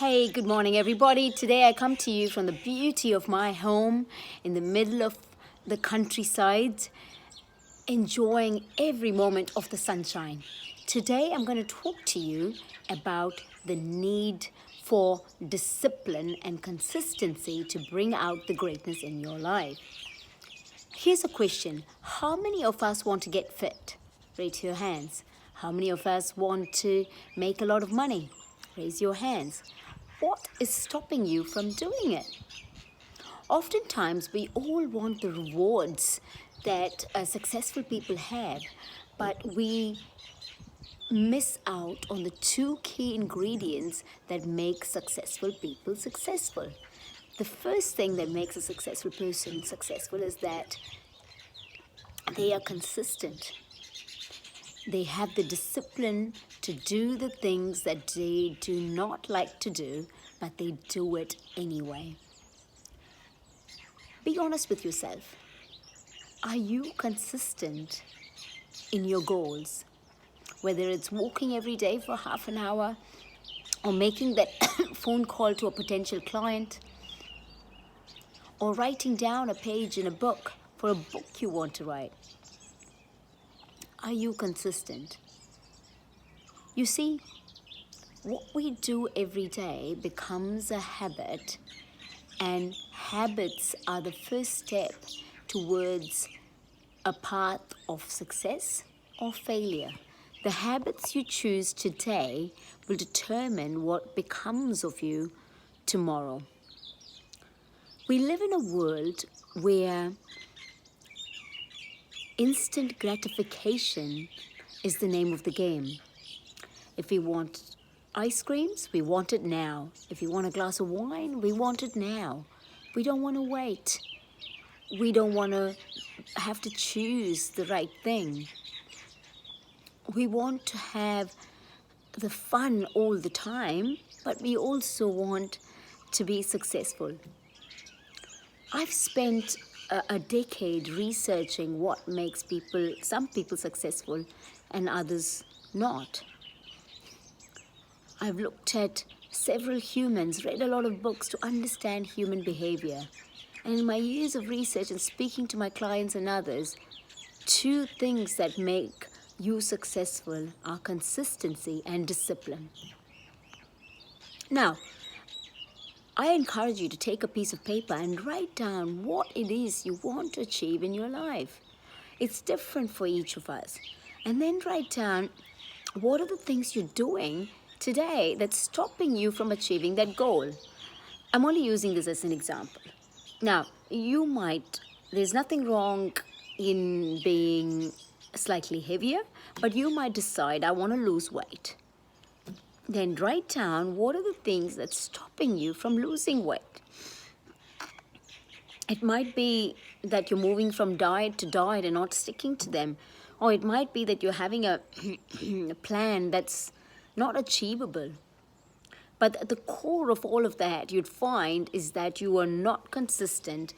Hey, good morning, everybody. Today I come to you from the beauty of my home in the middle of the countryside, enjoying every moment of the sunshine. Today I'm going to talk to you about the need for discipline and consistency to bring out the greatness in your life. Here's a question. How many of us want to get fit? Raise your hands. How many of us want to make a lot of money? Raise your hands. What is stopping you from doing it? Oftentimes, we all want the rewards that successful people have, but we miss out on the two key ingredients that make successful people successful. The first thing that makes a successful person successful is that they are consistent. They have the discipline to do the things that they do not like to do, but they do it anyway. Be honest with yourself. Are you consistent in your goals? Whether it's walking every day for half an hour or making that phone call to a potential client or writing down a page in a book for a book you want to write. Are you consistent? You see, what we do every day becomes a habit, and habits are the first step towards a path of success or failure. The habits you choose today will determine what becomes of you tomorrow. We live in a world where instant gratification is the name of the game. If we want ice creams, we want it now. If we want a glass of wine, we want it now. We don't want to wait. We don't want to have to choose the right thing. We want to have the fun all the time, but we also want to be successful. I've spent a decade researching what makes some people successful and others not. I've looked at several humans, read a lot of books to understand human behavior. And in my years of research and speaking to my clients and others, two things that make you successful are consistency and discipline. Now, I encourage you to take a piece of paper and write down what it is you want to achieve in your life. It's different for each of us. And then write down what are the things you're doing today that's stopping you from achieving that goal. I'm only using this as an example. Now, there's nothing wrong in being slightly heavier, but you might decide, I want to lose weight. Then write down what are the things that's stopping you from losing weight. It might be that you're moving from diet to diet and not sticking to them. Or it might be that you're having a plan that's not achievable. But at the core of all of that, you'd find is that you are not consistent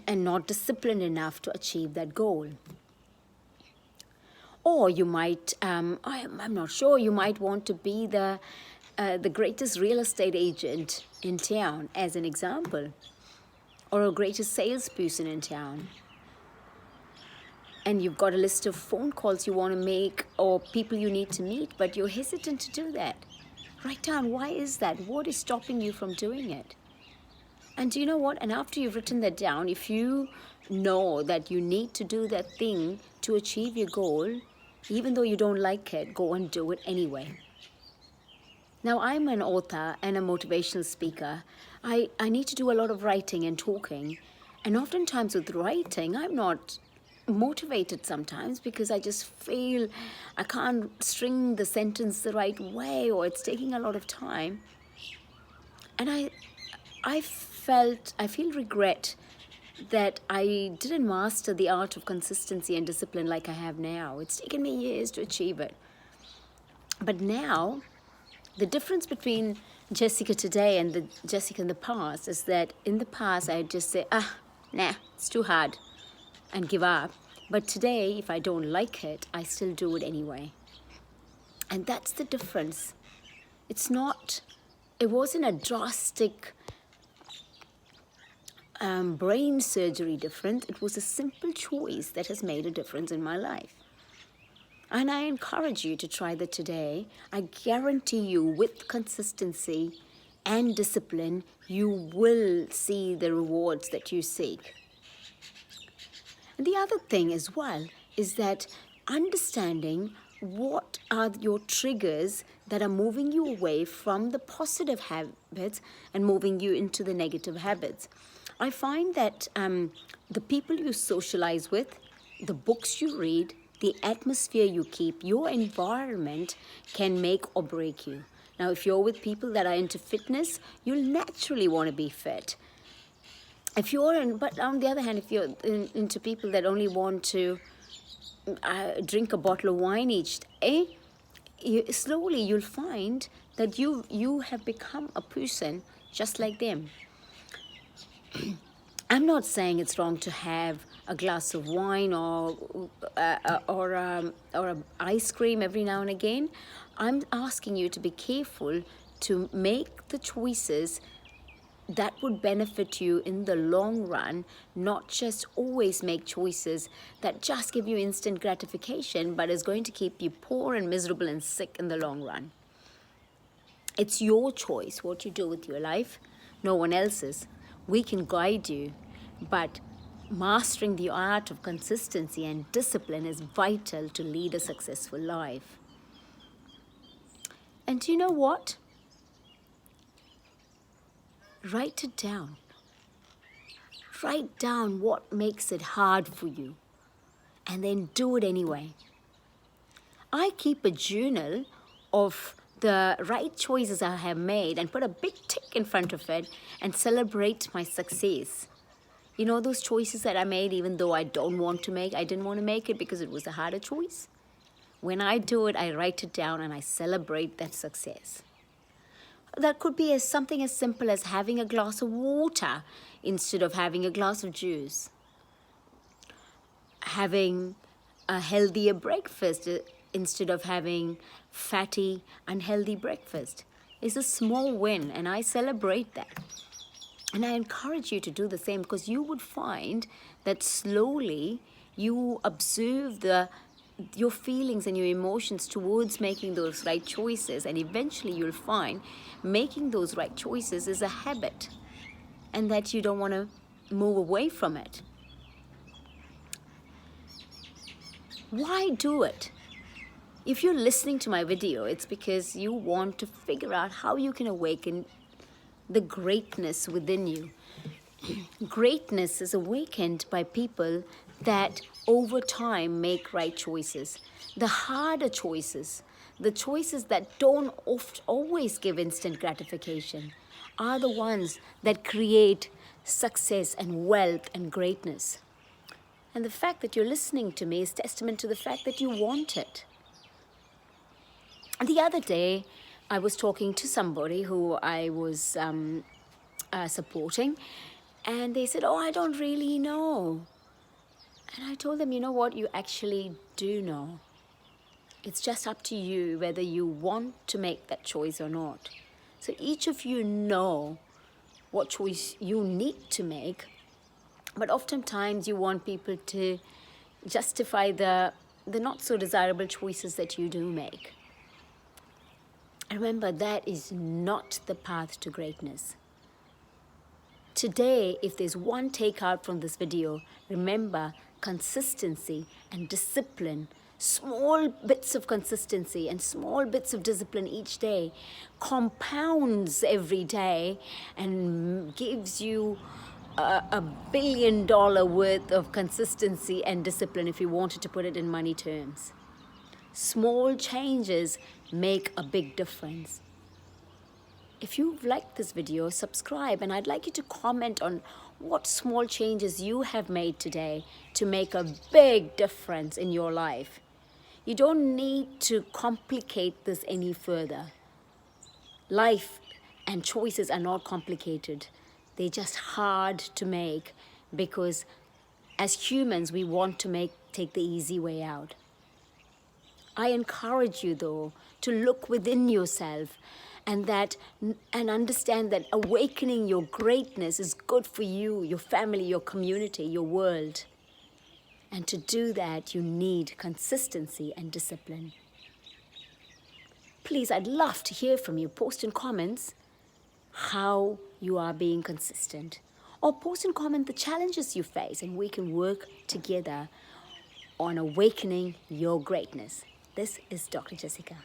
and not disciplined enough to achieve that goal. Or you might, I'm not sure, you might want to be the greatest real estate agent in town, as an example, or a greatest salesperson in town. And you've got a list of phone calls you want to make or people you need to meet, but you're hesitant to do that. Write down, why is that? What is stopping you from doing it? And do you know what? And after you've written that down, if you know that you need to do that thing to achieve your goal, even though you don't like it, go and do it anyway. Now, I'm an author and a motivational speaker. I need to do a lot of writing and talking. And oftentimes with writing, I'm not motivated sometimes because I just feel I can't string the sentence the right way, or it's taking a lot of time. And I feel regret that I didn't master the art of consistency and discipline like I have now. It's taken me years to achieve it. But now, the difference between Jessica today and the Jessica in the past is that in the past I'd just say, nah, it's too hard, and give up. But today, if I don't like it, I still do it anyway. And that's the difference. It's not it wasn't a drastic brain surgery difference. It was a simple choice that has made a difference in my life. And I encourage you to try that today. I guarantee you, with consistency and discipline, you will see the rewards that you seek. And the other thing as well is that understanding what are your triggers that are moving you away from the positive habits and moving you into the negative habits. I find that the people you socialize with, the books you read, the atmosphere you keep, your environment can make or break you. Now, if you're with people that are into fitness, you'll naturally want to be fit. But on the other hand, if you're into people that only want to drink a bottle of wine each day, slowly you'll find that you have become a person just like them. I'm not saying it's wrong to have a glass of wine or ice cream every now and again. I'm asking you to be careful to make the choices that would benefit you in the long run, not just always make choices that just give you instant gratification, but is going to keep you poor and miserable and sick in the long run. It's your choice what you do with your life, no one else's. We can guide you, but mastering the art of consistency and discipline is vital to lead a successful life. And you know what? Write it down. Write down what makes it hard for you, and then do it anyway. I keep a journal of the right choices I have made and put a big tick in front of it and celebrate my success. You know, those choices that I made, even though I don't want to make, I didn't want to make it because it was a harder choice. When I do it, I write it down and I celebrate that success. That could be something as simple as having a glass of water instead of having a glass of juice. Having a healthier breakfast instead of having fatty, unhealthy breakfast is a small win, and I celebrate that. And I encourage you to do the same, because you would find that slowly you observe your feelings and your emotions towards making those right choices, and eventually you'll find making those right choices is a habit and that you don't want to move away from it. Why do it? If you're listening to my video, it's because you want to figure out how you can awaken the greatness within you. Greatness is awakened by people that over time make right choices. The harder choices, the choices that don't always give instant gratification, are the ones that create success and wealth and greatness. And the fact that you're listening to me is testament to the fact that you want it. The other day, I was talking to somebody who I was supporting, and they said, "Oh, I don't really know." And I told them, you know what, you actually do know. It's just up to you whether you want to make that choice or not. So each of you know what choice you need to make, but oftentimes you want people to justify the not so desirable choices that you do make. Remember, that is not the path to greatness. Today, if there's one takeout from this video, remember consistency and discipline. Small bits of consistency and small bits of discipline each day compounds every day and gives you $1 billion worth of consistency and discipline, if you wanted to put it in money terms. Small changes make a big difference. If you've liked this video, subscribe, and I'd like you to comment on what small changes you have made today to make a big difference in your life. You don't need to complicate this any further. Life and choices are not complicated. They're just hard to make because as humans, we want to take the easy way out. I encourage you, though, to look within yourself and understand that awakening your greatness is good for you, your family, your community, your world. And to do that, you need consistency and discipline. Please, I'd love to hear from you. Post in comments how you are being consistent, or post and comment the challenges you face, and we can work together on awakening your greatness. This is Dr. Jessica.